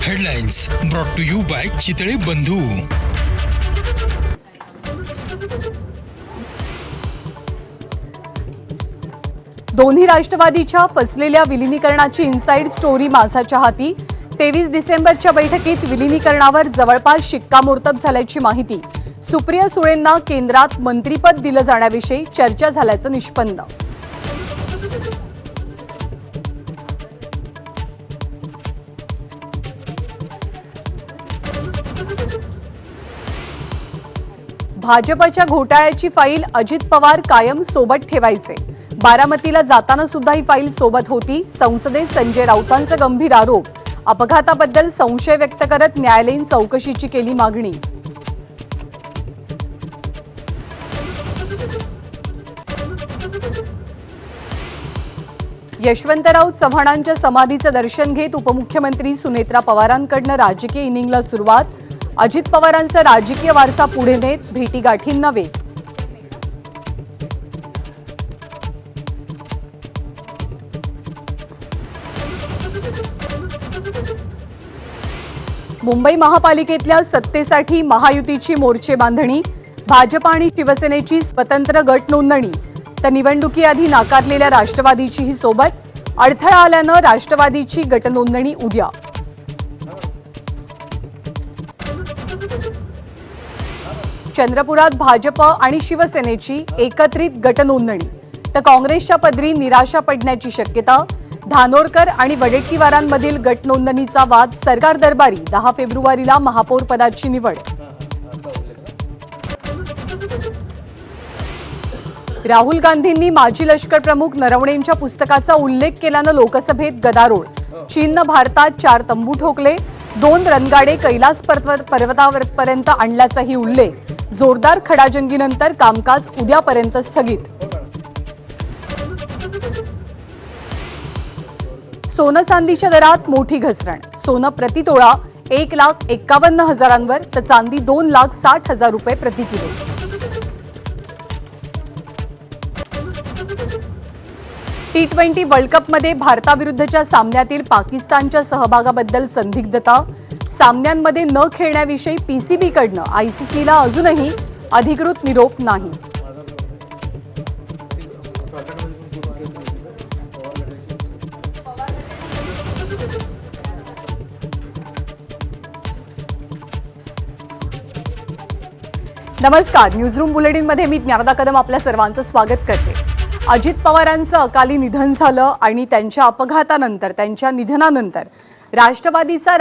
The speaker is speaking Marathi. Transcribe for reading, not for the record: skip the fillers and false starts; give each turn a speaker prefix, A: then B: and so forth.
A: Headlines brought to you by Chitale Bandhu.
B: दोन्ही राष्ट्रवादीच्या फसलेल्या विलीनीकरणाची इनसाइड स्टोरी माझाच्या हाती. 23 डिसेंबरच्या बैठकीत विलीनीकरणावर जवळपास शिक्कामोर्तब झाल्याची माहिती. सुप्रिया सुळेंना केंद्रात मंत्रीपद दिलं जाण्याविषयी चर्चा झाल्याचं निष्पन्न. भाजपच्या घोटाळ्याची फाईल अजित पवार कायम सोबत ठेवायचे. बारामतीला जाताना सुद्धा ही फाईल सोबत होती. संसदेत संजय राऊतांचा गंभीर आरोप. अपघाताबद्दल संशय व्यक्त करत न्यायालयीन चौकशीची केली मागणी. यशवंतराव चव्हाणांच्या समाधीचं दर्शन घेत उपमुख्यमंत्री सुनेत्रा पवारांकडून राजकीय इनिंगला सुरुवात. अजित पवारांचा राजकीय वारसा पुढे नेत भेटीगाठींना वेग. मुंबई महापालिकेतल्या सत्तेसाठी महायुतीची मोर्चे बांधणी. भाजप आणि शिवसेनेची स्वतंत्र गट नोंदणी तर निवडणुकीआधी नाकारलेल्या राष्ट्रवादीचीही सोबत. अडथळा आल्यानं राष्ट्रवादीची गटनोंदणी उद्या. चंद्रपुरात भाजप आणि शिवसेनेची एकत्रित गटनोंदणी तर काँग्रेसच्या पदरी निराशा पडण्याची शक्यता. धानोरकर आणि वडेट्टीवारांमधील गटनोंदणीचा वाद सरकार दरबारी. 10 फेब्रुवारीला महापौर पदाची निवड. राहुल गांधींनी माजी लष्कर प्रमुख नरवणेंच्या पुस्तकाचा उल्लेख केल्यानं लोकसभेत गदारोळ. चीननं भारतात 4 तंबू ठोकले. 2 रणगाडे कैलास पर्वतापर्यंत आणल्याचाही उल्लेख. जोरदार खडाजंगीनंतर कामकाज उद्यापर्यंत स्थगित. सोनं चांदीच्या दरात मोठी घसरण. सोनं प्रतितोळा 1,51,000 तर चांदी 2,60,000 रुपये प्रति किलो. T20 वर्ल्ड कपमध्ये भारताविरुद्धच्या सामन्यातील पाकिस्तानच्या सहभागाबद्दल संदिग्धता. सामन्यांमध्ये न खेळण्याविषयी पीसीबीकडून आयसीसीला अजूनही अधिकृत निरोप नाही. नमस्कार, न्यूजरूम बुलेटिनमध्ये मी ज्ञानदा कदम आपल्या सर्वांचं स्वागत करते. अजित पवारांचं अकाली निधन झालं आणि त्यांच्या अपघातानंतर, त्यांच्या निधनानंतर राष्ट्रवादीचा